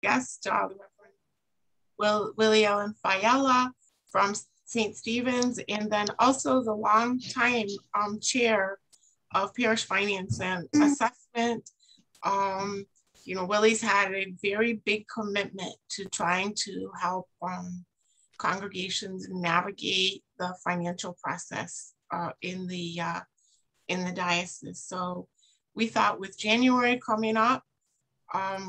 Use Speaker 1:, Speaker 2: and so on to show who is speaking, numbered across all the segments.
Speaker 1: guest, the Reverend Willie Ellen Fiala from St. Stephen's, and then also the longtime chair of Parish Finance and Assessment. Willie's had a very big commitment to trying to help congregations navigate the financial process in the diocese. So we thought with January coming up,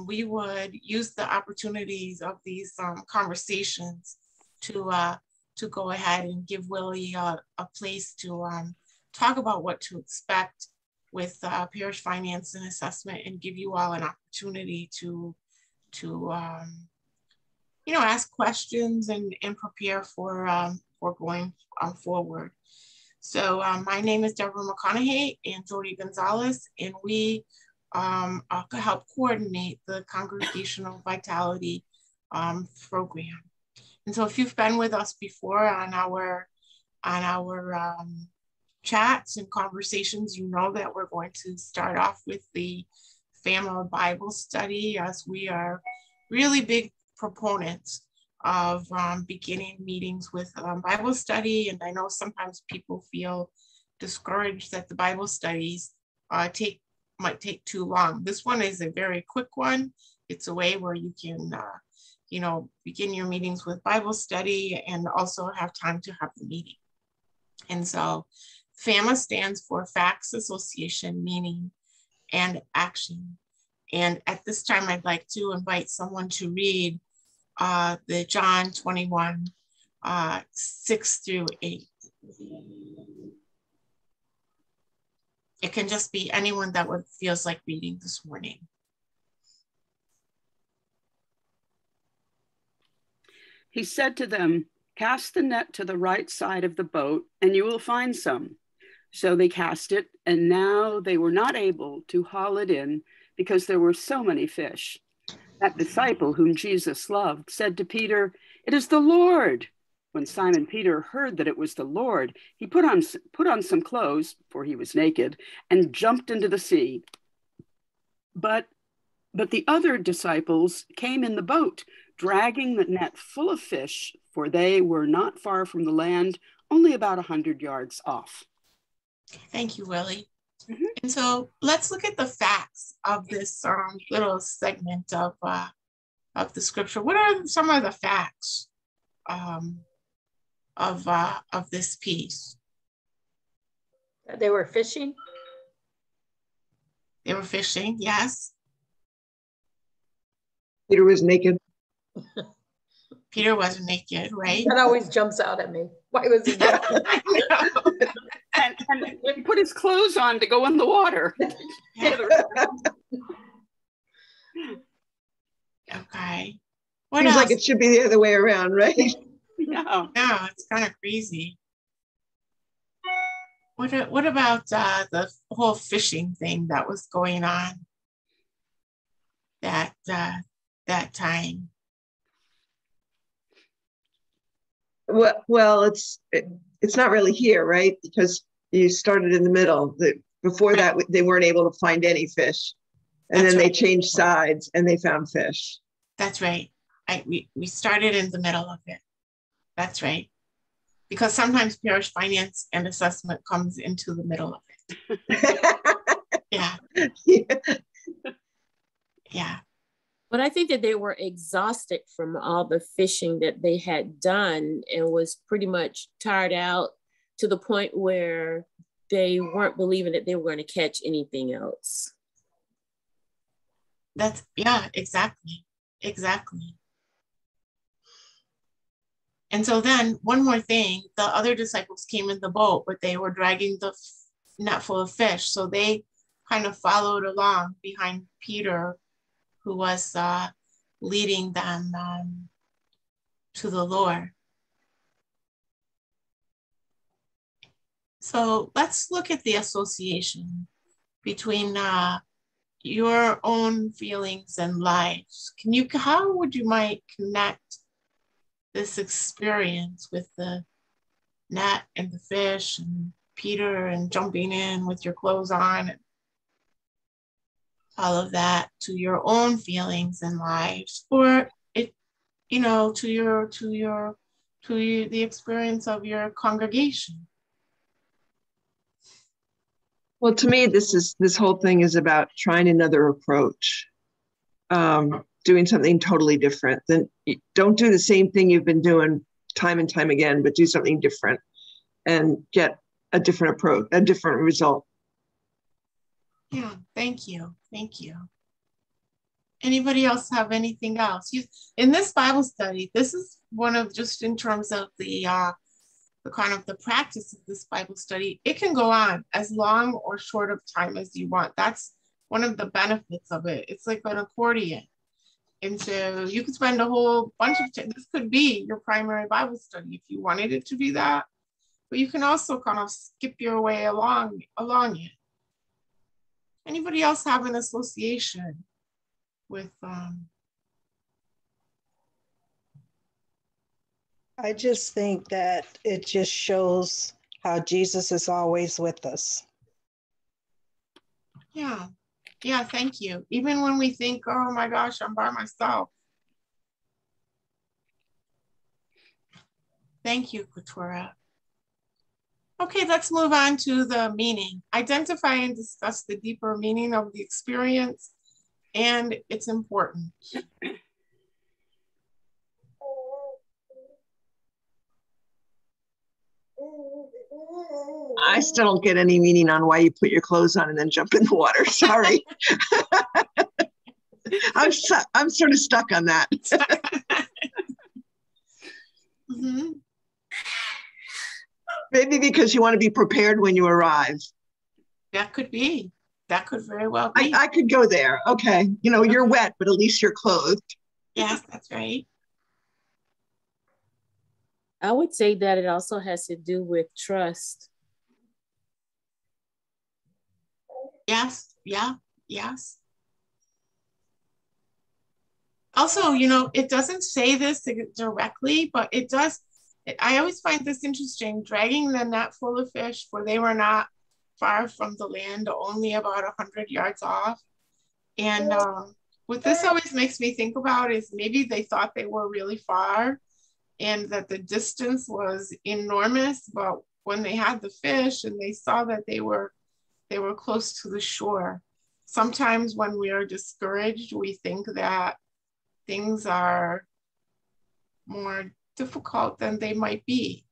Speaker 1: we would use the opportunities of these conversations to go ahead and give Willie a place to talk about what to expect with Parish Finance and Assessment, and give you all an opportunity to ask questions and prepare for going forward. So my name is Deborah McConaughey and Jody Gonzalez, and we help coordinate the Congregational Vitality program. And so if you've been with us before on our chats and conversations, you know that we're going to start off with the family Bible study, as we are really big proponents of beginning meetings with Bible study. And I know sometimes people feel discouraged that the Bible studies might take too long. This one is a very quick one. It's a way where you can begin your meetings with Bible study and also have time to have the meeting. And so FAMA stands for Facts, Association, Meaning, and Action. And at this time, I'd like to invite someone to read the John 21, 6 through 8. It can just be anyone that feels like reading this morning.
Speaker 2: He said to them, "Cast the net to the right side of the boat, and you will find some." So they cast it, and now they were not able to haul it in because there were so many fish. That disciple whom Jesus loved said to Peter, "It is the Lord." When Simon Peter heard that it was the Lord, he put on some clothes, for he was naked, and jumped into the sea. But the other disciples came in the boat, dragging the net full of fish, for they were not far from the land, only about 100 yards off. Thank you, Willie.
Speaker 1: Mm-hmm. And so let's look at the facts of this little segment of the scripture. What are some of the facts of this piece?
Speaker 3: They were fishing.
Speaker 1: They were fishing, yes.
Speaker 4: Peter was naked.
Speaker 1: Peter wasn't naked, right?
Speaker 3: That always jumps out at me. Why was he naked?
Speaker 2: and he put his clothes on to go in the water.
Speaker 1: Okay.
Speaker 4: Seems like it should be the other way around, right?
Speaker 1: No, it's kind of crazy. What about the whole fishing thing that was going on that time?
Speaker 4: Well, it's not really here, right? Because you started in the middle. Before that, they weren't able to find any fish, and then they changed sides and they found fish.
Speaker 1: That's right. We started in the middle of it. That's right. Because sometimes Parish Finance and Assessment comes into the middle of it. Yeah. Yeah.
Speaker 5: But I think that they were exhausted from all the fishing that they had done and was pretty much tired out to the point where they weren't believing that they were going to catch anything else.
Speaker 1: Exactly. And so then one more thing, the other disciples came in the boat, but they were dragging the net full of fish. So they kind of followed along behind Peter, who was leading them to the Lord. So let's look at the association between your own feelings and lives. How would you might connect this experience with the net and the fish and Peter and jumping in with your clothes on? all of that to your own feelings and lives, or it, to the experience of your congregation.
Speaker 4: Well, to me, this whole thing is about trying another approach, doing something totally different. Then don't do the same thing you've been doing time and time again, but do something different and get a different approach, a different result.
Speaker 1: Yeah, thank you. Thank you. Anybody else have anything else? In this Bible study, this is one of, just in terms of the kind of the practice of this Bible study, it can go on as long or short of time as you want. That's one of the benefits of it. It's like an accordion. And so you could spend a whole bunch of time. This could be your primary Bible study if you wanted it to be that, but you can also kind of skip your way along it. Anybody else have an association with
Speaker 6: I just think that it just shows how Jesus is always with us.
Speaker 1: Yeah, thank you. Even when we think, oh my gosh, I'm by myself. Thank you, Katura. Okay, let's move on to the meaning. Identify and discuss the deeper meaning of the experience and its importance.
Speaker 4: I still don't get any meaning on why you put your clothes on and then jump in the water. Sorry. I'm sort of stuck on that.
Speaker 1: Mm-hmm.
Speaker 4: Maybe because you want to be prepared when you arrive.
Speaker 1: That could be. That could very well be.
Speaker 4: I could go there. Okay. You're wet, but at least you're clothed.
Speaker 1: Yes, that's right.
Speaker 5: I would say that it also has to do with trust.
Speaker 1: Yes. Yes. Also, it doesn't say this directly, but it does. I always find this interesting, dragging the net full of fish, for they were not far from the land, only about 100 yards off. And what this always makes me think about is maybe they thought they were really far and that the distance was enormous, but when they had the fish and they saw that they were close to the shore. Sometimes when we are discouraged, we think that things are more difficult than they might be.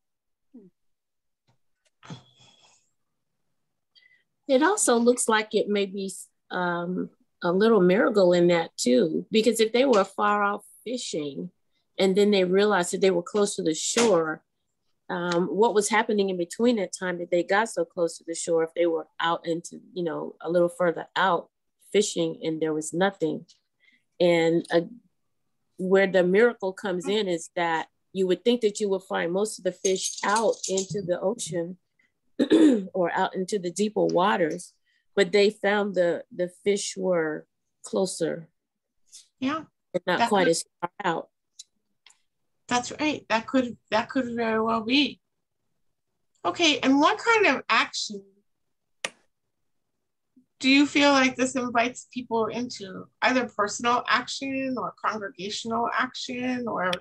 Speaker 5: It also looks like it may be a little miracle in that too, because if they were far off fishing and then they realized that they were close to the shore, what was happening in between that time that they got so close to the shore, if they were out into, a little further out fishing and there was nothing. And where the miracle comes in is that you would think that you would find most of the fish out into the ocean or out into the deeper waters, but they found the fish were closer.
Speaker 1: Yeah.
Speaker 5: And not quite as far out.
Speaker 1: That's right. That could very well be. Okay, and what kind of action do you feel like this invites people into? Either personal action or congregational action or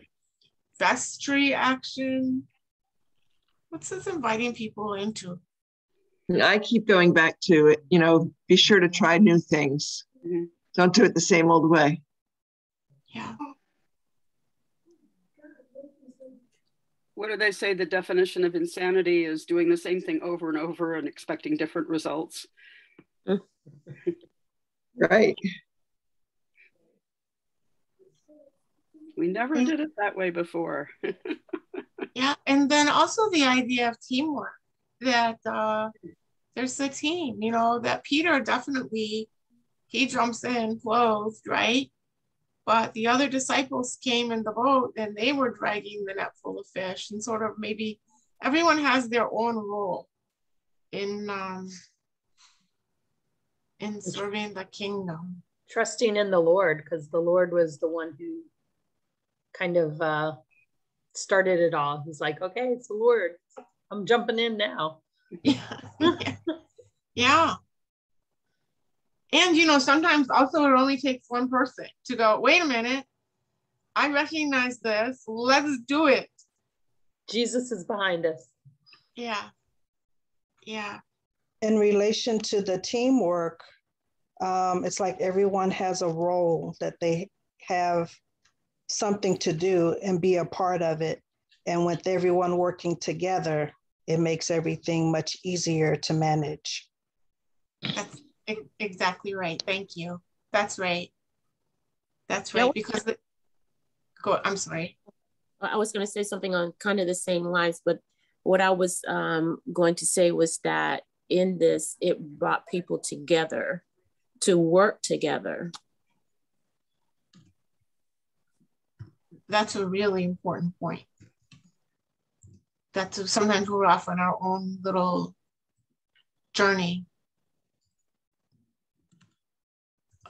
Speaker 1: vestry action? What's this inviting people into?
Speaker 4: I keep going back to it, be sure to try new things. Mm-hmm. Don't do it the same old way.
Speaker 1: Yeah.
Speaker 2: What do they say? The definition of insanity is doing the same thing over and over and expecting different results.
Speaker 4: Right.
Speaker 2: We never did it that way before.
Speaker 1: Yeah, and then also the idea of teamwork, that there's a team, that Peter definitely, he jumps in clothed, right? But the other disciples came in the boat and they were dragging the net full of fish, and sort of maybe everyone has their own role in serving the kingdom.
Speaker 3: Trusting in the Lord, because the Lord was the one who kind of started it all. He's like, okay, it's the Lord. I'm jumping in now.
Speaker 1: Yeah. Yeah. And, sometimes also it only takes one person to go, wait a minute, I recognize this. Let's do it.
Speaker 3: Jesus is behind us.
Speaker 1: Yeah. Yeah.
Speaker 6: In relation to the teamwork, it's like everyone has a role that they have something to do and be a part of it. And with everyone working together, it makes everything much easier to manage.
Speaker 1: That's exactly right. Thank you. That's right. That's right. Because I'm sorry.
Speaker 5: I was going to say something on kind of the same lines, but what I was going to say was that in this, it brought people together to work together.
Speaker 1: That's a really important point. Sometimes we're off on our own little journey.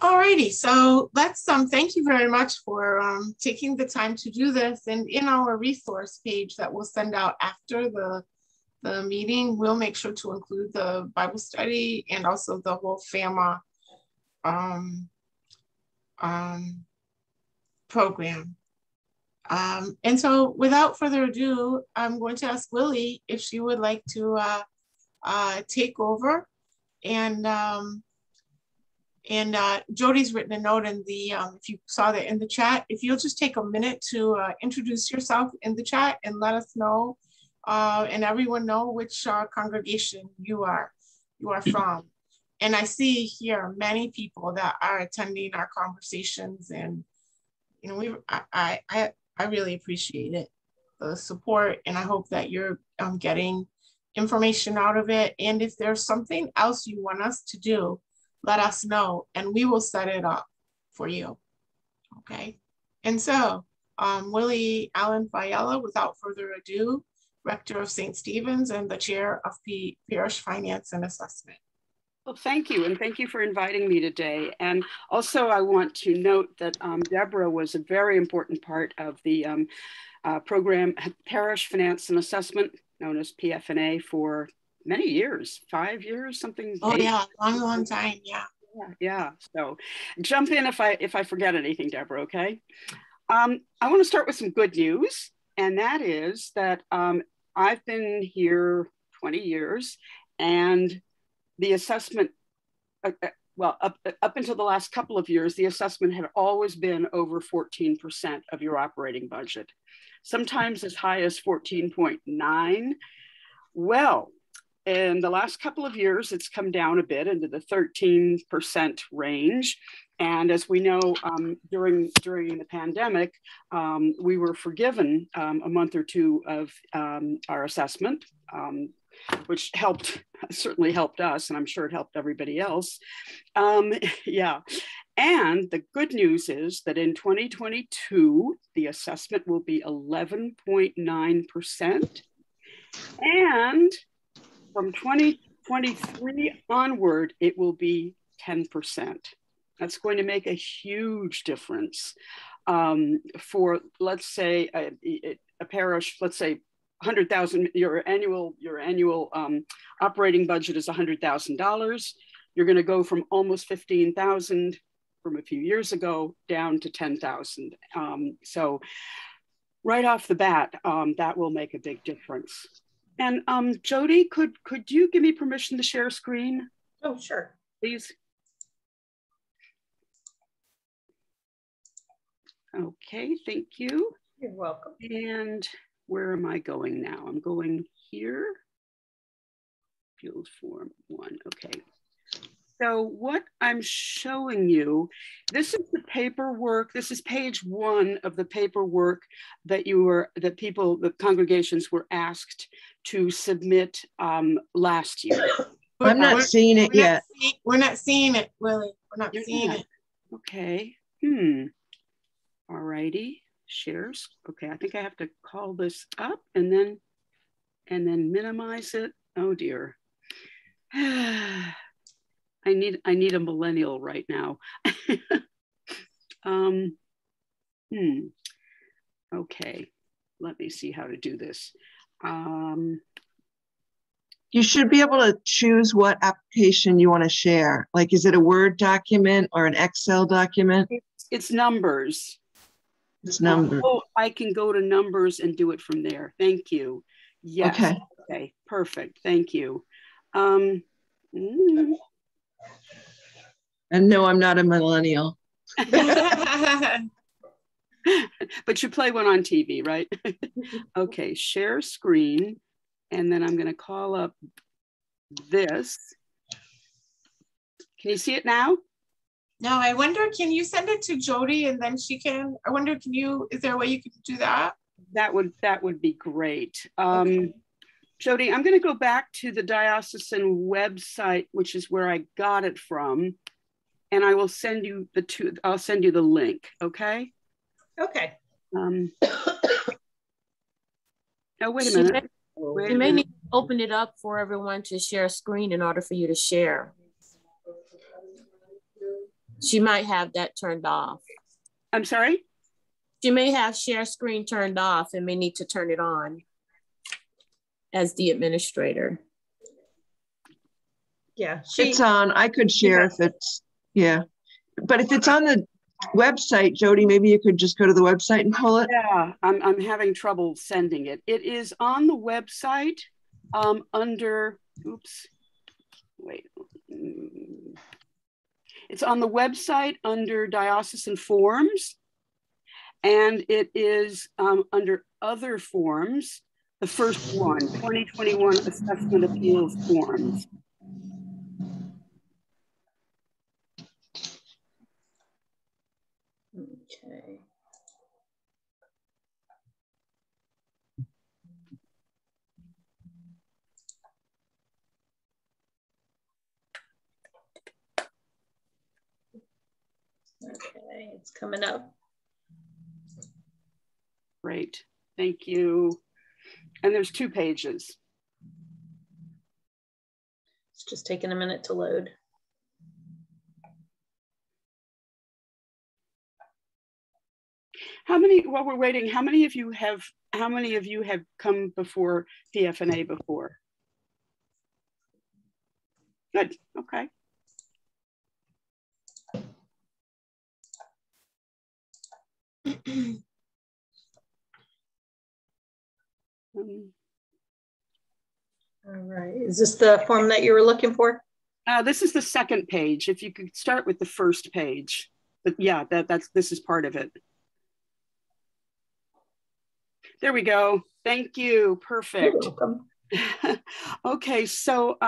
Speaker 1: Alrighty, so let's thank you very much for taking the time to do this. And in our resource page that we'll send out after the meeting, we'll make sure to include the Bible study and also the whole FAMA program. And so without further ado, I'm going to ask Willie if she would like to take over. And Jody's written a note in the, if you saw that in the chat, if you'll just take a minute to introduce yourself in the chat and let us know, and everyone know which congregation you are from. And I see here many people that are attending our conversations, and I really appreciate it, the support, and I hope that you're getting information out of it. And if there's something else you want us to do, let us know and we will set it up for you. Okay. And so Willie Allen Fiella, without further ado, Rector of St. Stephen's and the Chair of Parish Finance and Assessment.
Speaker 2: Well, thank you. And thank you for inviting me today. And also I want to note that Deborah was a very important part of the program, Parish Finance and Assessment, known as PFNA, for many years, 5 years, something.
Speaker 1: Oh yeah, long time, yeah.
Speaker 2: Yeah. So jump in if I forget anything, Deborah, okay? I want to start with some good news, and that is that I've been here 20 years, and the assessment, well, up until the last couple of years, the assessment had always been over 14% of your operating budget, sometimes as high as 14.9. Well, in the last couple of years, it's come down a bit into the 13% range. And as we know, during the pandemic, we were forgiven a month or two of our assessment, which certainly helped us, and I'm sure it helped everybody else. Yeah. And the good news is that in 2022, the assessment will be 11.9%. And from 2023 onward, it will be 10%. That's going to make a huge difference for, let's say, a parish, let's say 100,000, your annual operating budget is $100,000. You're going to go from almost 15,000 from a few years ago down to 10,000. So right off the bat, that will make a big difference. And Jody, could you give me permission to share screen?
Speaker 3: Oh, sure.
Speaker 2: Please. Okay, thank you.
Speaker 3: You're welcome.
Speaker 2: And where am I going now? I'm going here. Field form 1, okay. So what I'm showing you, this is the paperwork. This is page 1 of the paperwork that the congregations were asked to submit last year.
Speaker 4: I'm not seeing it yet.
Speaker 1: We're not seeing it, Willie. We're not seeing it.
Speaker 2: Okay. All righty. Shares. Okay, I think I have to call this up and then minimize it. Oh dear. I need a millennial right now. Okay, let me see how to do this.
Speaker 4: You should be able to choose what application you want to share. Like, is it a Word document or an Excel document?
Speaker 2: It's numbers.
Speaker 4: It's numbers.
Speaker 2: Oh, I can go to numbers and do it from there. Thank you. Yes.
Speaker 4: Okay.
Speaker 2: Okay. Perfect. Thank you.
Speaker 4: And no, I'm not a millennial.
Speaker 2: But you play one on TV, right? Okay. Share screen. And then I'm going to call up this. Can you see it now?
Speaker 1: No, I wonder, can you send it to Jody and then she can, I wonder, is there a way you can do that?
Speaker 2: That would be great.
Speaker 1: Okay.
Speaker 2: Jody, I'm going to go back to the diocesan website, which is where I got it from. And I will send you I'll send you the link. Okay.
Speaker 3: Okay.
Speaker 2: Oh, wait a minute.
Speaker 5: You may need to open it up for everyone to share a screen in order for you to share. She might have that turned off.
Speaker 2: I'm sorry?
Speaker 5: She may have share screen turned off and may need to turn it on as the administrator.
Speaker 3: Yeah.
Speaker 4: It's on. I could share if it's, yeah. But if it's on the website, Jody, maybe you could just go to the website and pull it.
Speaker 2: Yeah, I'm having trouble sending it. It is on the website under, oops, wait. It's on the website under diocesan forms, and it is under other forms, the first one, 2021 assessment appeals forms.
Speaker 3: Okay. Okay, it's coming up.
Speaker 2: Great, thank you. And there's 2 pages.
Speaker 3: It's just taking a minute to load.
Speaker 2: While we're waiting, how many of you have come before PFNA before? Good, okay.
Speaker 3: All right, is this the form that you were looking for?
Speaker 2: This is the second page. If you could start with the first page. But yeah, this is part of it. There we go. Thank you. Perfect.
Speaker 3: You're welcome.
Speaker 2: Okay, so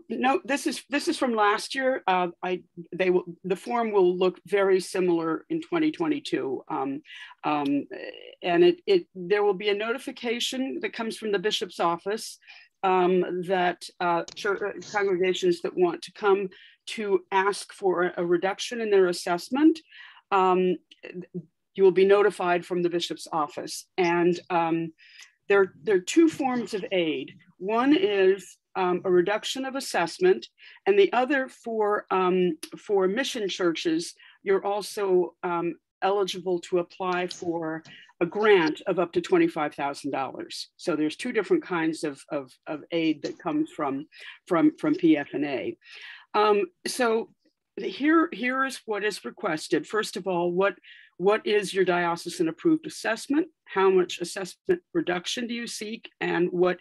Speaker 2: no, this is from last year. The form will look very similar in 2022, and there will be a notification that comes from the bishop's office that congregations that want to come to ask for a reduction in their assessment. You will be notified from the bishop's office, and there are 2 forms of aid. One is a reduction of assessment, and the other for mission churches, you're also eligible to apply for a grant of up to $25,000. So there's 2 different kinds of aid that comes from PFNA. So here is what is requested. First of all, what is your diocesan approved assessment? How much assessment reduction do you seek? And what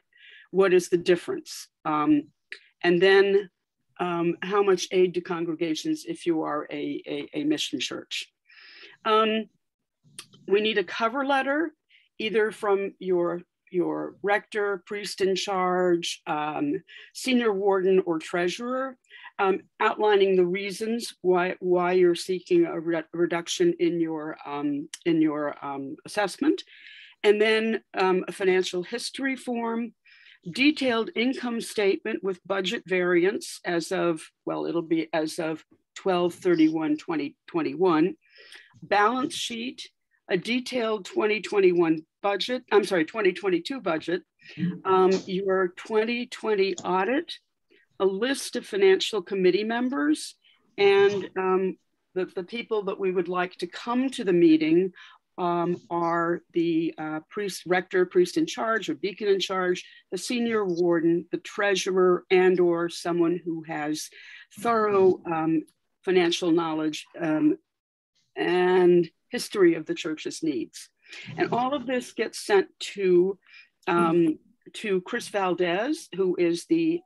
Speaker 2: is the difference? And then how much aid to congregations if you are a mission church? We need a cover letter, either from your rector, priest in charge, senior warden, or treasurer, outlining the reasons why you're seeking a reduction in your assessment, and then a financial history form, detailed income statement with budget variance as of, well, it'll be as of 12/31/2021, balance sheet, a detailed 2022 budget, your 2020 audit, a list of financial committee members, and the people that we would like to come to the meeting are the priest, rector, priest in charge, or deacon in charge, the senior warden, the treasurer, and/or someone who has thorough financial knowledge and history of the church's needs. And all of this gets sent to Chris Valdez, who is the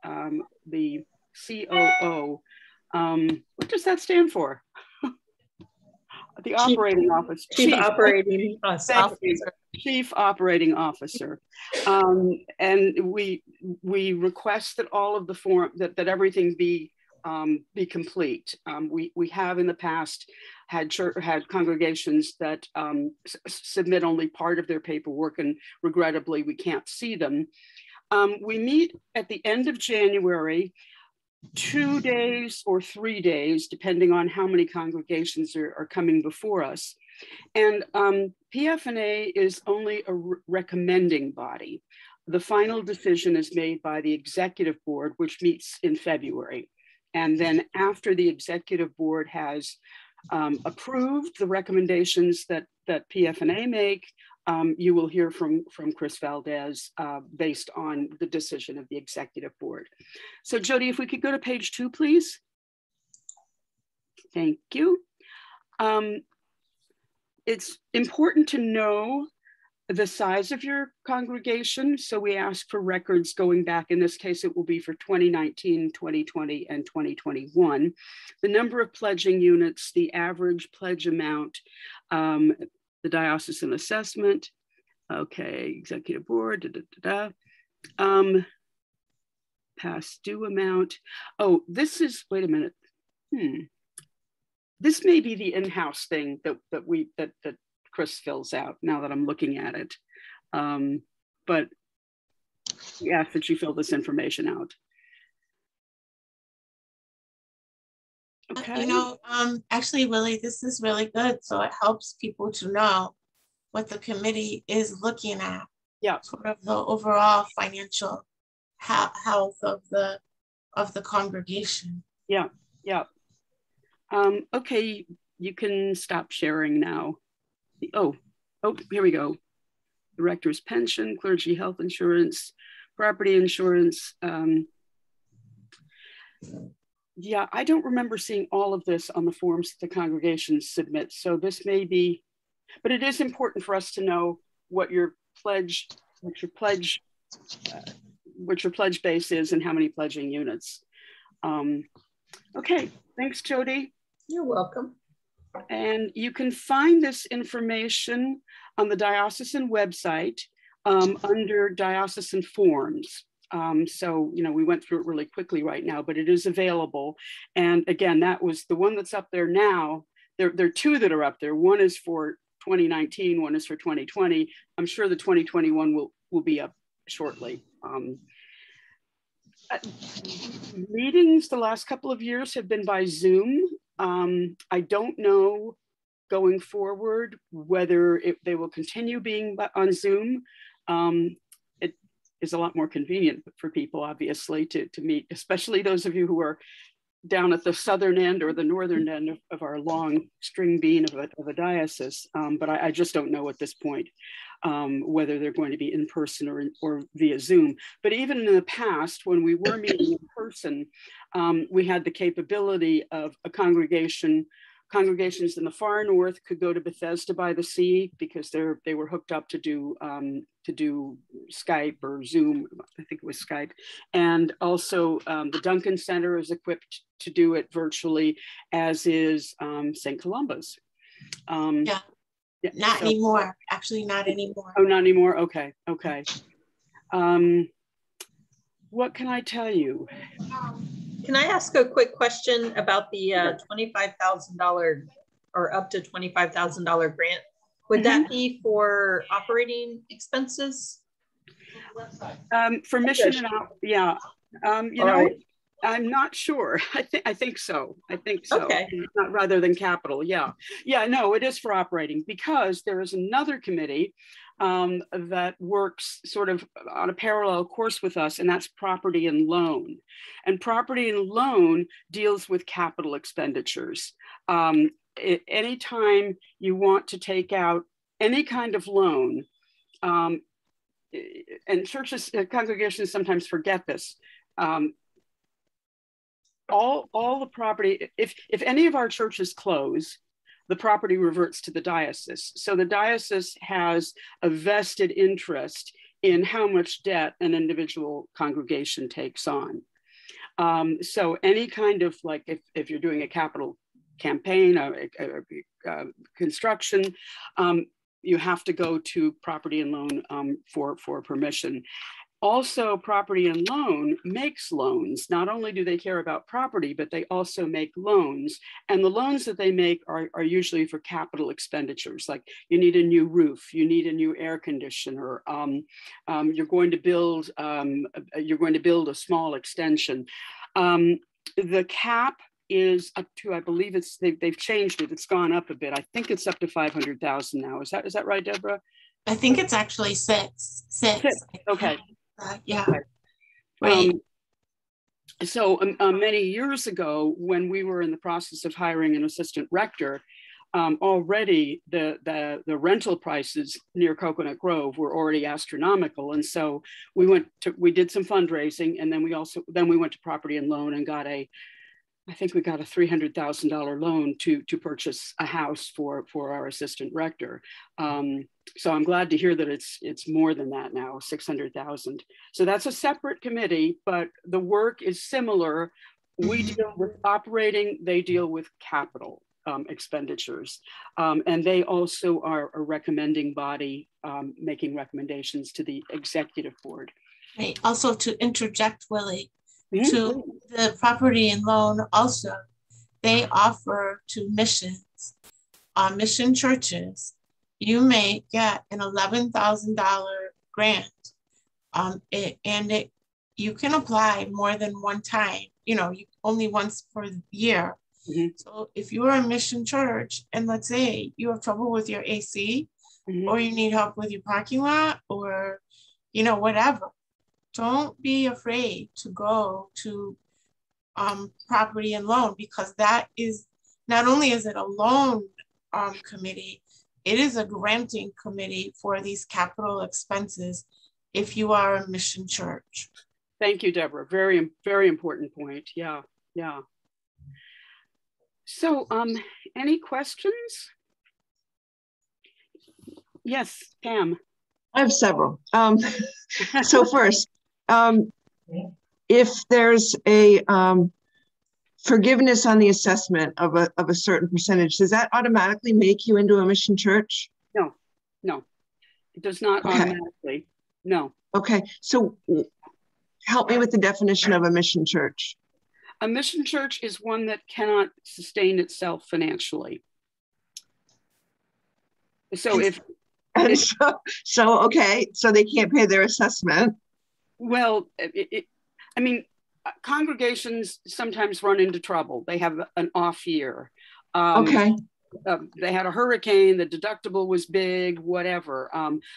Speaker 2: COO. What does that stand for? The operating officer.
Speaker 3: Chief Operating Officer.
Speaker 2: Chief Operating Officer. And we request that all of the form, that everything be complete. We have in the past had congregations that submit only part of their paperwork, and regrettably we can't see them. We meet at the end of January, 2 days or 3 days, depending on how many congregations are coming before us. And PFNA is only a recommending body. The final decision is made by the executive board, which meets in February. And then after the executive board has approved the recommendations that PFNA make, you will hear from Chris Valdez based on the decision of the executive board. So Jody, if we could go to page 2, please. Thank you. It's important to know the size of your congregation. So we ask for records going back. In this case, it will be for 2019, 2020, and 2021. The number of pledging units, the average pledge amount, the diocesan assessment. Okay, executive board, past due amount. Oh, this is, wait a minute. This may be the in-house thing that Chris fills out now that I'm looking at it. But we ask that you fill this information out. Okay.
Speaker 1: You know, actually, Willie, this is really good. So it helps people to know what the committee is looking at.
Speaker 2: Yeah.
Speaker 1: Sort of the overall financial health of the congregation.
Speaker 2: Yeah. Yeah. Okay, you can stop sharing now. Oh, here we go. Director's pension, clergy health insurance, property insurance. Yeah, I don't remember seeing all of this on the forms that the congregations submit. So this may be, but it is important for us to know what your pledge base is and how many pledging units. Okay, thanks, Jody.
Speaker 3: You're welcome.
Speaker 2: And you can find this information on the diocesan website under diocesan forms. So, you know, we went through it really quickly right now, but it is available. And again, that was the one that's up there now. There are 2 that are up there. One is for 2019, one is for 2020. I'm sure the 2021 will be up shortly. Meetings the last couple of years have been by Zoom. I don't know going forward whether they will continue being on Zoom. It is a lot more convenient for people, obviously, to meet, especially those of you who are down at the southern end or the northern end of our long string bean of a diocese. But I just don't know at this point whether they're going to be in person or via Zoom. But even in the past, when we were meeting in person, we had the capability of congregations in the far north could go to Bethesda by the Sea because they were hooked up to do Skype or Zoom. I think it was Skype. And also the Duncan Center is equipped to do it virtually, as is St. Columba's.
Speaker 1: Yeah. Not anymore. Actually, not anymore.
Speaker 2: Oh, not anymore. Okay. Okay. What can I tell you?
Speaker 3: Can I ask a quick question about the $25,000 or up to $25,000 grant? Would that be for operating expenses?
Speaker 2: For mission and out, yeah. You know, right. I'm not sure. I think so. I think so. Okay. Not rather than capital. Yeah. Yeah. No, it is for operating because there is another committee that works sort of on a parallel course with us, and that's property and loan. And property and loan deals with capital expenditures. Anytime you want to take out any kind of loan, and churches, congregations sometimes forget this. All the property, if any of our churches close, the property reverts to the diocese. So the diocese has a vested interest in how much debt an individual congregation takes on. So any kind of, like, if you're doing a capital campaign, construction, you have to go to property and loan for permission. Also, property and loan makes loans. Not only do they care about property, but they also make loans. And the loans that they make are usually for capital expenditures, like you need a new roof, you need a new air conditioner, you're going to build a small extension. The cap is up to, I believe they've changed it. It's gone up a bit. I think it's up to 500,000 now. Is that right, Deborah?
Speaker 1: I think it's actually six.
Speaker 2: Okay.
Speaker 1: Yeah.
Speaker 2: Okay.
Speaker 1: Right.
Speaker 2: So many years ago, when we were in the process of hiring an assistant rector, already the rental prices near Coconut Grove were already astronomical, and so we did some fundraising, and then we went to property and loan and I think we got a $300,000 loan to purchase a house for our assistant rector. So I'm glad to hear that it's more than that now, 600,000. So that's a separate committee, but the work is similar. We deal with operating, they deal with capital expenditures. And they also are a recommending body, making recommendations to the executive board.
Speaker 1: Right. Also, to interject, Willie, to the property and loan, also, they offer to missions, mission churches. You may get an $11,000 grant, you can apply more than one time, only once per year. So if you're a mission church and let's say you have trouble with your AC, or you need help with your parking lot, or, whatever, don't be afraid to go to property and loan, because that is, not only is it a loan committee, it is a granting committee for these capital expenses if you are a mission church.
Speaker 2: Thank you, Deborah. Very, very important point. Yeah. So any questions? Yes, Pam.
Speaker 4: I have several. So first, if there's a forgiveness on the assessment of a certain percentage, does that automatically make you into a mission church?
Speaker 2: No, it does not automatically. No.
Speaker 4: Okay, so help me with the definition of a mission church.
Speaker 2: A mission church is one that cannot sustain itself financially. So so they can't pay their assessment. Well, congregations sometimes run into trouble. They have an off year. They had a hurricane, the deductible was big, whatever.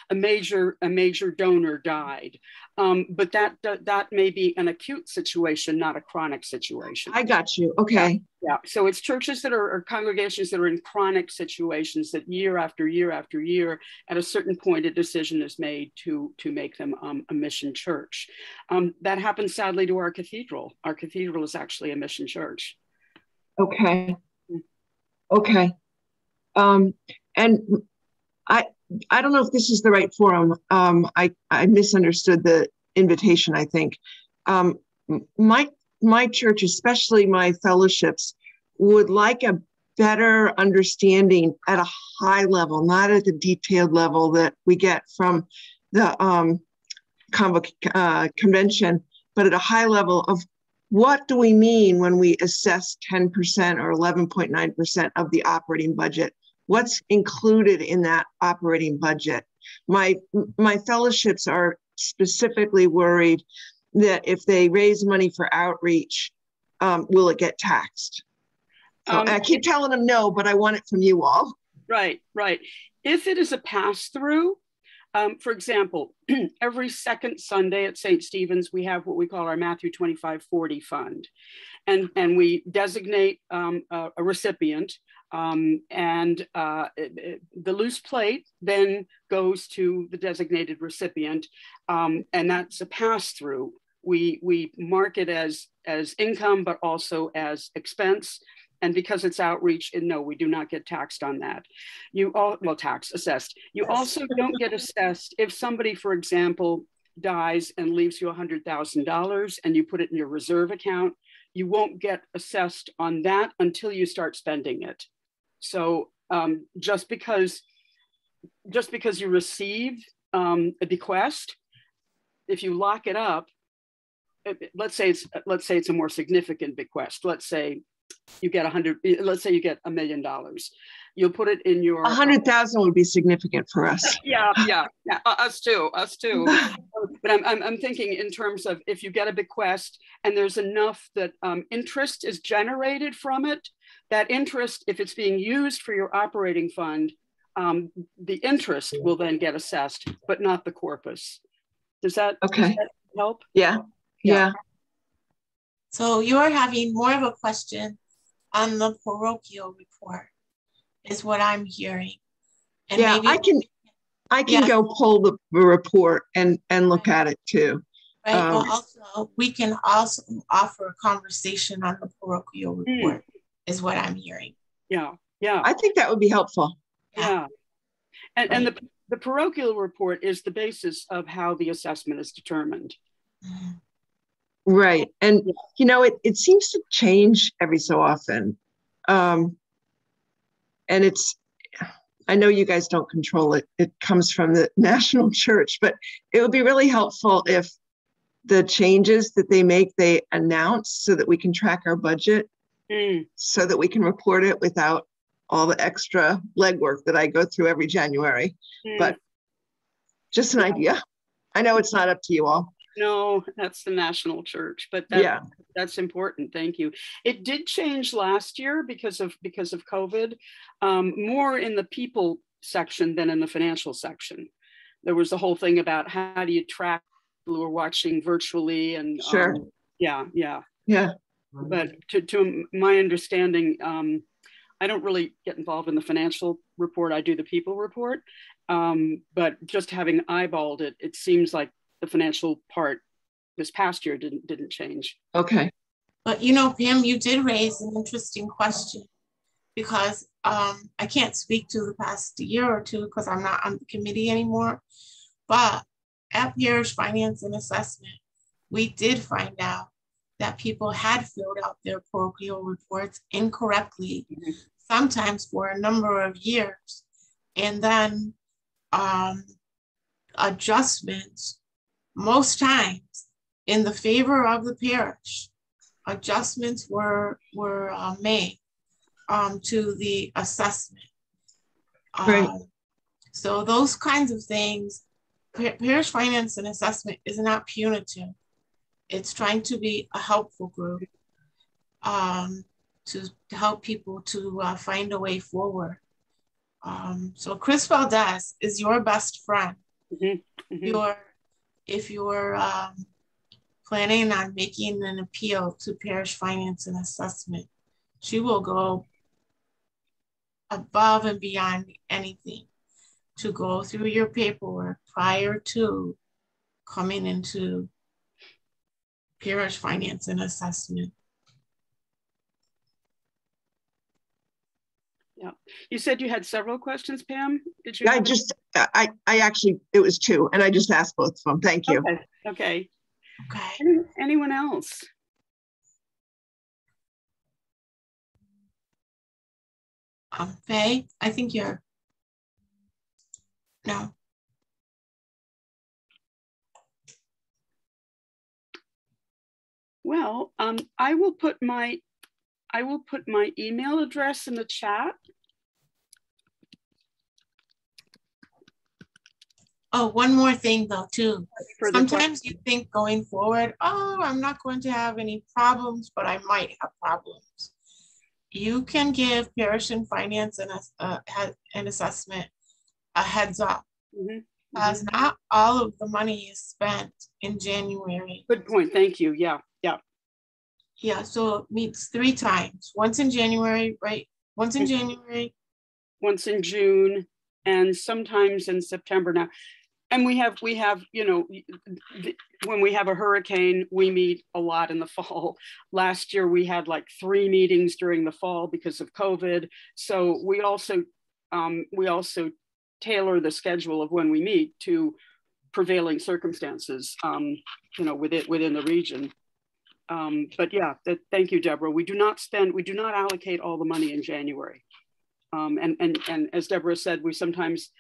Speaker 2: A major donor died. But that may be an acute situation, not a chronic situation.
Speaker 4: I got you. Okay.
Speaker 2: Yeah. So it's churches that are congregations that are in chronic situations that year after year after year, at a certain point, a decision is made to make them a mission church. That happens sadly to our cathedral. Our cathedral is actually a mission church.
Speaker 4: Okay. And I don't know if this is the right forum. I misunderstood the invitation, I think. My church, especially my fellowships, would like a better understanding at a high level, not at the detailed level that we get from the convention, but at a high level of what do we mean when we assess 10% or 11.9% of the operating budget? What's included in that operating budget? My fellowships are specifically worried that if they raise money for outreach, will it get taxed? So I keep telling them no, but I want it from you all.
Speaker 2: Right. If it is a pass-through, for example, every second Sunday at St. Stephen's, we have what we call our Matthew 2540 fund. And we designate a recipient. The loose plate then goes to the designated recipient, and that's a pass-through. We mark it as income, but also as expense. And because it's outreach, and no, we do not get taxed on that. Assessed. You also don't get assessed if somebody, for example, dies and leaves you $100,000 and you put it in your reserve account. You won't get assessed on that until you start spending it. So just because you receive a bequest, if you lock it up, let's say it's a more significant bequest. Let's say you get $1 million. You'll put it in your
Speaker 4: 100,000 would be significant for us.
Speaker 2: Yeah. Us too. But I'm thinking in terms of if you get a bequest and there's enough that interest is generated from it, that interest, if it's being used for your operating fund, the interest will then get assessed, but not the corpus. Does that help?
Speaker 4: Yeah.
Speaker 1: So you're having more of a question on the parochial report, is what I'm hearing. And
Speaker 4: yeah, maybe I can go pull the report and look at it too.
Speaker 1: Right. Well, also we can also offer a conversation on the parochial report, is what I'm hearing.
Speaker 2: Yeah.
Speaker 4: I think that would be helpful.
Speaker 2: Yeah. And the parochial report is the basis of how the assessment is determined.
Speaker 1: Mm-hmm.
Speaker 4: Right. And, it seems to change every so often. And I know you guys don't control it. It comes from the national church, but it would be really helpful if the changes that they make, they announce so that we can track our budget, so that we can report it without all the extra legwork that I go through every January. But just an idea. I know it's not up to you all.
Speaker 2: No, that's the national church, but that's important. Thank you. It did change last year because of COVID, more in the people section than in the financial section. There was the whole thing about how do you track people who are watching virtually, and
Speaker 4: sure.
Speaker 2: Yeah. But to my understanding, I don't really get involved in the financial report. I do the people report, but just having eyeballed it, it seems like the financial part this past year didn't change.
Speaker 4: Okay.
Speaker 1: But Pam, you did raise an interesting question, because I can't speak to the past year or two because I'm not on the committee anymore. But at Parish Finance and Assessment, we did find out that people had filled out their parochial reports incorrectly, sometimes for a number of years. And then adjustments, most times in the favor of the parish, adjustments were made to the assessment.
Speaker 4: Right.
Speaker 1: So those kinds of things, Parish Finance and Assessment is not punitive. It's trying to be a helpful group to help people to find a way forward. So Chris Valdez is your best friend. If you're planning on making an appeal to Parish Finance and Assessment, she will go above and beyond anything to go through your paperwork prior to coming into Parish Finance and Assessment.
Speaker 2: Yeah. You said you had several questions, Pam? Did you?
Speaker 4: I actually, it was two, and I just asked both of them. Thank you.
Speaker 2: Okay.
Speaker 1: Okay.
Speaker 2: Anyone else?
Speaker 1: Faye, I think you're, no.
Speaker 2: Well, I will put my email address in the chat.
Speaker 1: Oh, one more thing though, too. Sometimes you think going forward, oh, I'm not going to have any problems, but I might have problems. You can give Parish and Finance and Assessment a heads up. Because not all of the money is spent in January.
Speaker 2: Good point. Thank you. Yeah.
Speaker 1: So it meets 3 times. Once in January, right Once in January.
Speaker 2: Once in June, and sometimes in September now. And we have, you know, when we have a hurricane, we meet a lot in the fall. Last year, we had like 3 meetings during the fall because of COVID. So we also tailor the schedule of when we meet to prevailing circumstances, you know, within the region. But yeah, thank you, Deborah. We do not allocate all the money in January. And as Deborah said, we sometimes,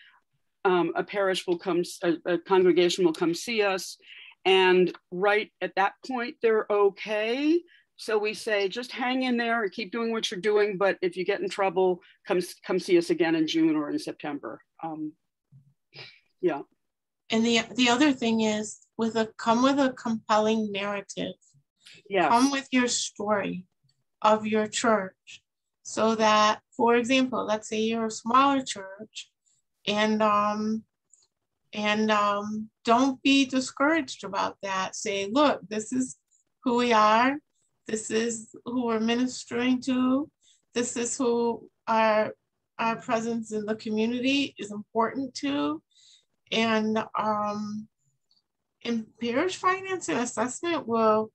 Speaker 2: a parish will come, a congregation will come see us, and right at that point, they're okay. So we say, just hang in there and keep doing what you're doing. But if you get in trouble, come see us again in June or in September. Yeah.
Speaker 1: And the other thing is, come with a compelling narrative.
Speaker 2: Yes.
Speaker 1: Come with your story of your church, so that, for example, let's say you're a smaller church, and don't be discouraged about that. Say, look, this is who we are. This is who we're ministering to. This is who our presence in the community is important to. And parish finance and assessment will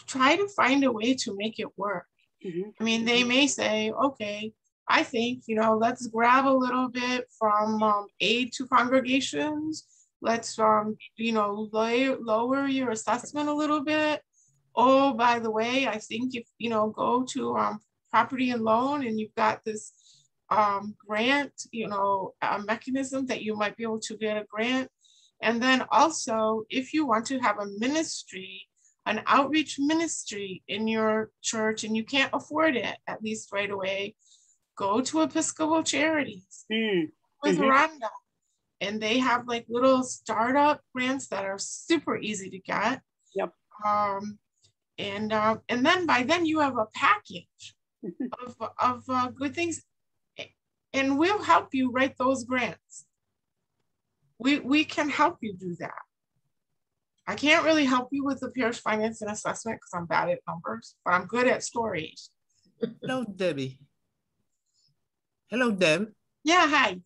Speaker 1: try to find a way to make it work.
Speaker 2: Mm-hmm.
Speaker 1: I mean, they may say, okay, I think, you know, let's grab a little bit from aid to congregations. Let's, you know, lower your assessment a little bit. Oh, by the way, I think if, you know, go to property and loan, and you've got this grant, you know, a mechanism that you might be able to get a grant. And then also, if you want to have a ministry, an outreach ministry in your church, and you can't afford it, at least right away, go to Episcopal Charities with Rhonda. And they have like little startup grants that are super easy to get.
Speaker 2: Yep.
Speaker 1: And then by then you have a package of good things, and we'll help you write those grants. We can help you do that. I can't really help you with the parish finance and assessment because I'm bad at numbers, but I'm good at stories.
Speaker 7: Hello, Debbie. Hello, Deb.
Speaker 1: Yeah, hi.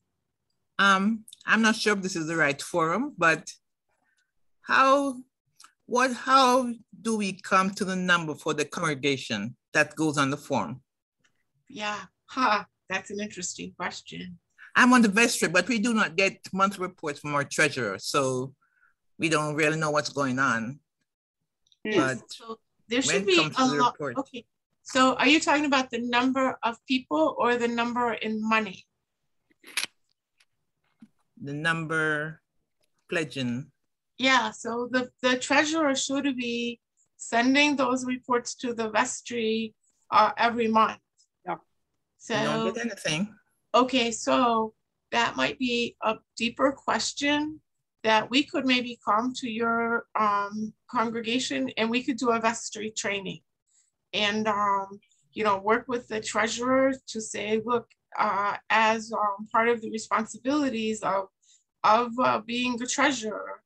Speaker 7: I'm not sure if this is the right forum, but how do we come to the number for the congregation that goes on the form?
Speaker 1: Yeah, that's an interesting question.
Speaker 7: I'm on the vestry, but we do not get monthly reports from our treasurer, so we don't really know what's going on.
Speaker 1: Yes,
Speaker 7: but
Speaker 1: so there should be a lot. Okay, so are you talking about the number of people or the number in money?
Speaker 7: The number pledging.
Speaker 1: Yeah, so the treasurer should be sending those reports to the vestry every month.
Speaker 2: Yeah.
Speaker 1: So
Speaker 7: we don't get anything.
Speaker 1: Okay, so that might be a deeper question that we could maybe come to your congregation, and we could do a vestry training, and you know, work with the treasurer to say, look, as part of the responsibilities of being the treasurer,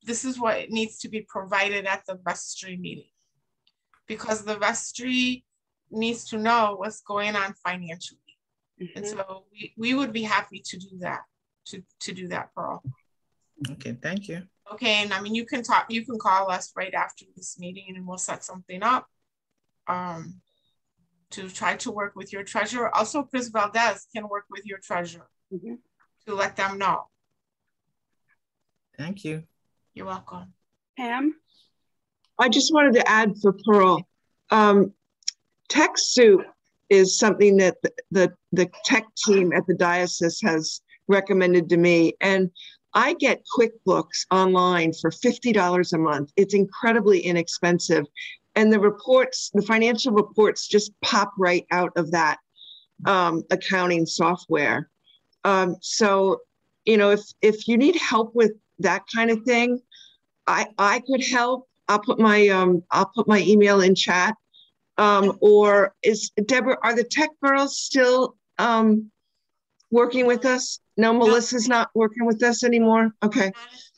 Speaker 1: this is what needs to be provided at the vestry meeting, because the vestry needs to know what's going on financially. Mm-hmm. And so we would be happy to do that, to do that, Pearl.
Speaker 7: Okay, thank you.
Speaker 1: Okay, and I mean, you can call us right after this meeting, and we'll set something up to try to work with your treasurer. Also, Chris Valdez can work with your treasurer to let them know.
Speaker 7: Thank you.
Speaker 1: You're welcome.
Speaker 2: Pam?
Speaker 4: I just wanted to add for Pearl, TechSoup is something that the tech team at the diocese has recommended to me. And I get QuickBooks online for $50 a month. It's incredibly inexpensive. And the reports, the financial reports just pop right out of that accounting software. So, you know, if you need help with that kind of thing, I could help. I'll put my email in chat. Or is Deborah, are the tech girls still working with us? No, Melissa's not working with us anymore. Okay.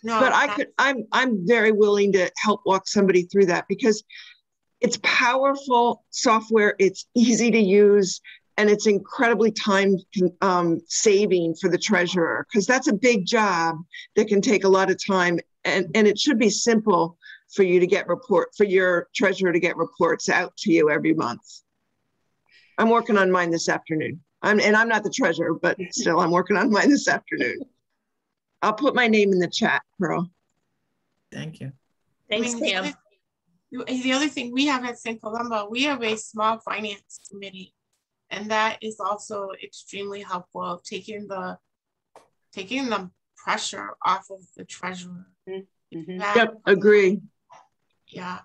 Speaker 1: No,
Speaker 4: but I'm very willing to help walk somebody through that, because it's powerful software. It's easy to use. And it's incredibly time saving for the treasurer, because that's a big job that can take a lot of time. And it should be simple for you to get for your treasurer to get reports out to you every month. I'm working on mine this afternoon. I'm not the treasurer, but still I'm working on mine this afternoon. I'll put my name in the chat, Pearl.
Speaker 7: Thank you.
Speaker 3: Thanks, Pam.
Speaker 1: The other thing we have at St. Columba, we have a small finance committee, and that is also extremely helpful of taking the pressure off of the treasurer.
Speaker 2: Mm-hmm.
Speaker 4: Yep, agree.
Speaker 1: Yeah.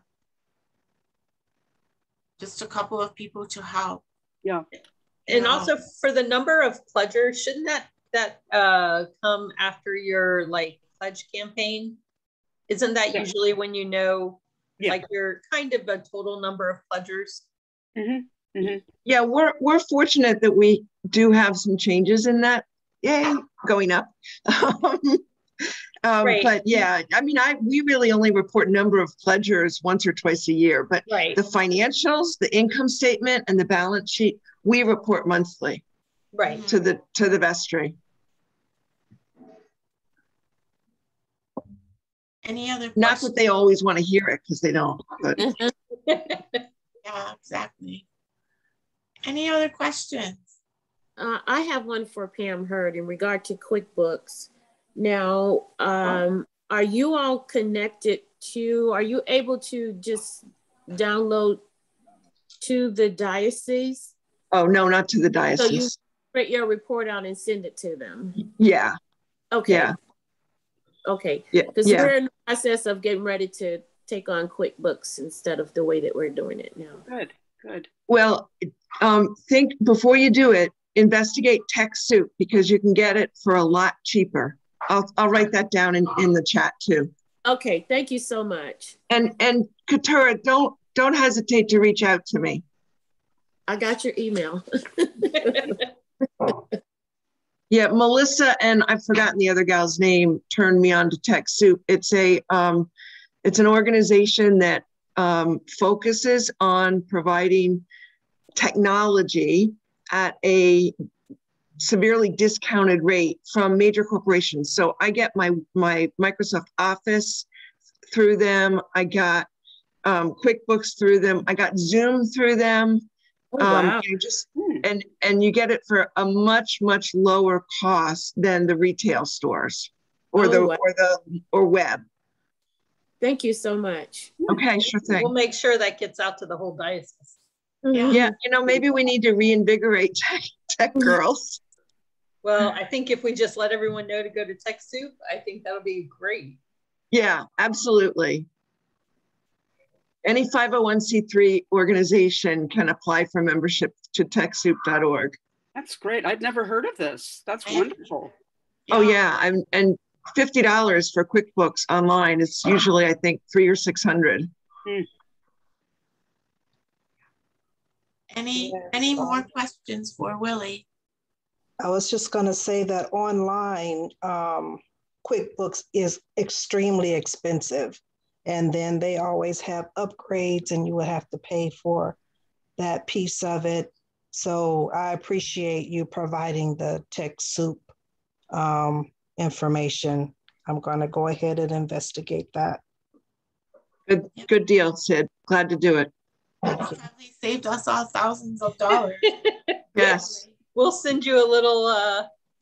Speaker 1: Just a couple of people to help.
Speaker 2: Yeah.
Speaker 3: And also for the number of pledgers, shouldn't that come after your like pledge campaign? Isn't that usually when you know like your kind of a total number of pledgers?
Speaker 2: Mm-hmm. Mm-hmm.
Speaker 4: Yeah, we're fortunate that we do have some changes in that. Yay, going up.
Speaker 3: Right.
Speaker 4: But yeah, I mean, we really only report number of pledgers once or twice a year, but the financials, the income statement, and the balance sheet, we report monthly.
Speaker 3: Right.
Speaker 4: To the vestry.
Speaker 1: Any other questions?
Speaker 4: Not that they always want to hear it, because they don't. But.
Speaker 1: Yeah, exactly. Any other questions?
Speaker 5: I have one for Pam Hurd in regard to QuickBooks. Now, are you all connected to, are you able to just download to the diocese?
Speaker 4: Oh, no, not to the diocese.
Speaker 5: So you print your report out and send it to them?
Speaker 4: Yeah.
Speaker 5: Okay.
Speaker 4: Yeah.
Speaker 5: Okay.
Speaker 4: Yeah.
Speaker 5: Because we're in the process of getting ready to take on QuickBooks instead of the way that we're doing it now.
Speaker 2: Good, good.
Speaker 4: Well, think before you do it, investigate TechSoup, because you can get it for a lot cheaper. I'll write that down in the chat too.
Speaker 5: Okay, thank you so much.
Speaker 4: And Katura, don't hesitate to reach out to me.
Speaker 5: I got your email.
Speaker 4: Yeah, Melissa, and I've forgotten the other gal's name, turned me on to TechSoup. It's an organization that focuses on providing technology at a severely discounted rate from major corporations. So I get my Microsoft Office through them. I got QuickBooks through them. I got Zoom through them.
Speaker 5: Oh, wow.
Speaker 4: And you get it for a much lower cost than the retail stores or or web.
Speaker 5: Thank you so much.
Speaker 4: Okay, sure thing.
Speaker 3: We'll make sure that gets out to the whole diocese.
Speaker 4: Yeah, maybe we need to reinvigorate tech girls.
Speaker 3: Well, I think if we just let everyone know to go to TechSoup, I think that'll be great.
Speaker 4: Yeah, absolutely. Any 501c3 organization can apply for membership to TechSoup.org.
Speaker 2: That's great. I'd never heard of this. That's wonderful.
Speaker 4: Oh yeah, and $50 for QuickBooks online. It's usually, I think, $300 or $600.
Speaker 1: Any more questions for Willie?
Speaker 6: I was just going to say that online QuickBooks is extremely expensive. And then they always have upgrades and you would have to pay for that piece of it. So I appreciate you providing the TechSoup information. I'm going to go ahead and investigate that.
Speaker 4: Good deal, Sid. Glad to do it.
Speaker 1: It probably saved us all thousands of dollars.
Speaker 4: Yes.
Speaker 3: We'll send you a little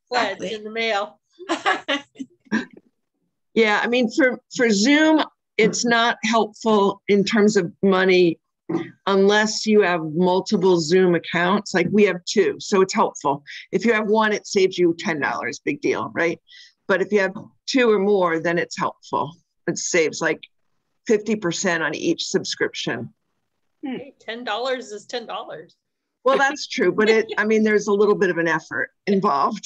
Speaker 3: pledge in the mail.
Speaker 4: Yeah, I mean, for Zoom, it's not helpful in terms of money unless you have multiple Zoom accounts. Like we have 2, so it's helpful. If you have 1, it saves you $10, big deal, right? But if you have 2 or more, then it's helpful. It saves like 50% on each subscription.
Speaker 3: Hey, $10 is $10.
Speaker 4: Well, that's true, but there's a little bit of an effort involved.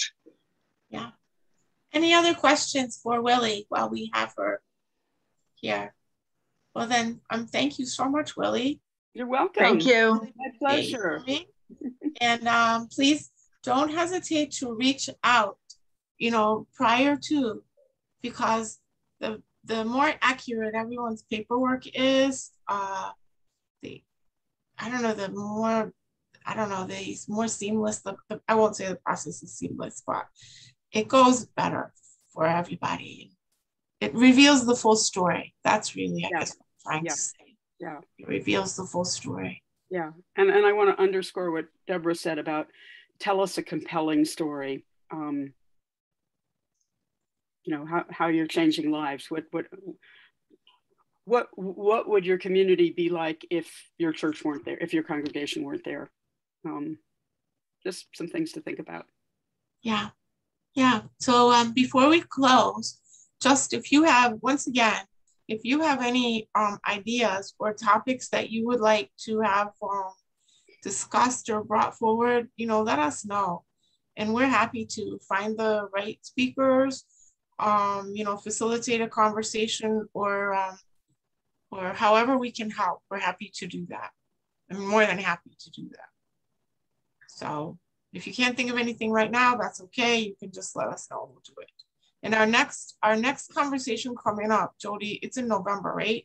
Speaker 1: Yeah. Any other questions for Willie while we have her here? Well then, thank you so much, Willie.
Speaker 2: You're welcome.
Speaker 4: Thank you.
Speaker 2: My pleasure.
Speaker 1: And please don't hesitate to reach out, prior to, because the more accurate everyone's paperwork is, the more I don't know, more seamless. I won't say the process is seamless, but it goes better for everybody. It reveals the full story. That's really, I guess, what I'm trying to say.
Speaker 2: Yeah.
Speaker 1: It reveals the full story.
Speaker 2: Yeah. And I want to underscore what Deborah said about tell us a compelling story. You know, how you're changing lives. What would your community be like if your church weren't there, if your congregation weren't there? Just some things to think about.
Speaker 1: Yeah. Yeah. So before we close, just if you have, once again, if you have any ideas or topics that you would like to have discussed or brought forward, you know, let us know. And we're happy to find the right speakers, you know, facilitate a conversation or however we can help. We're happy to do that. I'm more than happy to do that. So if you can't think of anything right now, that's okay. You can just let us know. We'll do it. And our next conversation coming up, Jody, it's in November, right?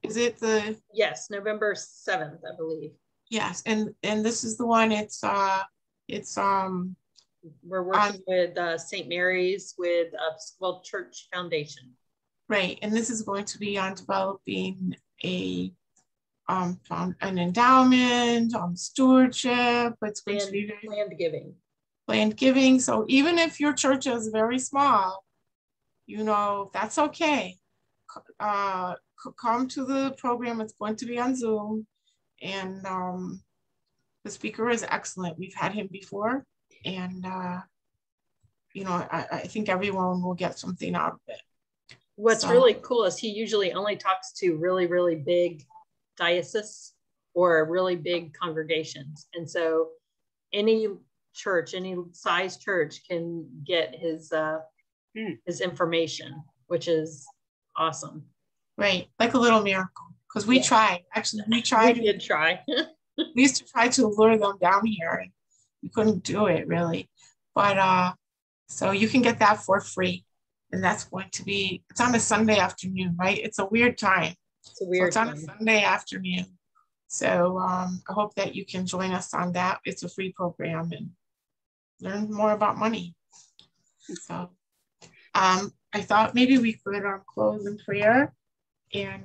Speaker 1: Is it the?
Speaker 3: Yes, November 7th, I believe.
Speaker 1: Yes, and this is the one.
Speaker 3: We're working with St. Mary's with Episcopal Church Foundation.
Speaker 1: Right, and this is going to be on developing an endowment, stewardship. It's going to be planned giving. So even if your church is very small, you know, that's okay. Come to the program. It's going to be on Zoom, and the speaker is excellent. We've had him before, and you know, I think everyone will get something out of it.
Speaker 3: What's really cool is he usually only talks to really, really big dioceses or really big congregations. And so any church, any size church can get his information, which is awesome.
Speaker 1: Right, like a little miracle. Because we tried, actually, we did
Speaker 3: try.
Speaker 1: We used to try to lure them down here, and we couldn't do it really. But so you can get that for free. And that's going to be, it's on a Sunday afternoon, right? It's a weird time. It's on a Sunday afternoon. So I hope that you can join us on that. It's a free program and learn more about money. So I thought maybe we could close in prayer. And,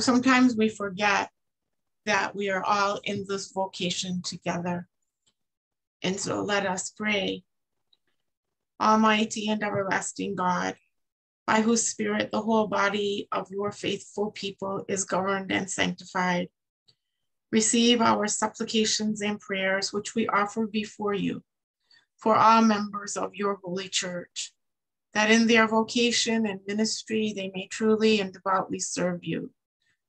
Speaker 1: sometimes we forget that we are all in this vocation together. And so let us pray. Almighty and everlasting God, by whose spirit the whole body of your faithful people is governed and sanctified, receive our supplications and prayers which we offer before you for all members of your holy church, that in their vocation and ministry they may truly and devoutly serve you.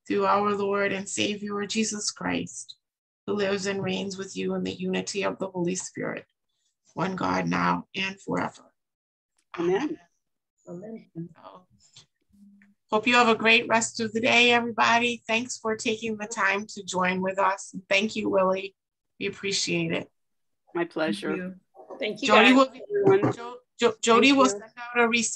Speaker 1: Through our Lord and Savior, Jesus Christ, who lives and reigns with you in the unity of the Holy Spirit, one God, now and forever.
Speaker 2: Amen.
Speaker 3: Amen.
Speaker 1: So, hope you have a great rest of the day, everybody. Thanks for taking the time to join with us. Thank you, Willie. We appreciate it.
Speaker 2: My pleasure.
Speaker 3: Thank you.
Speaker 1: Jody will send out a resource.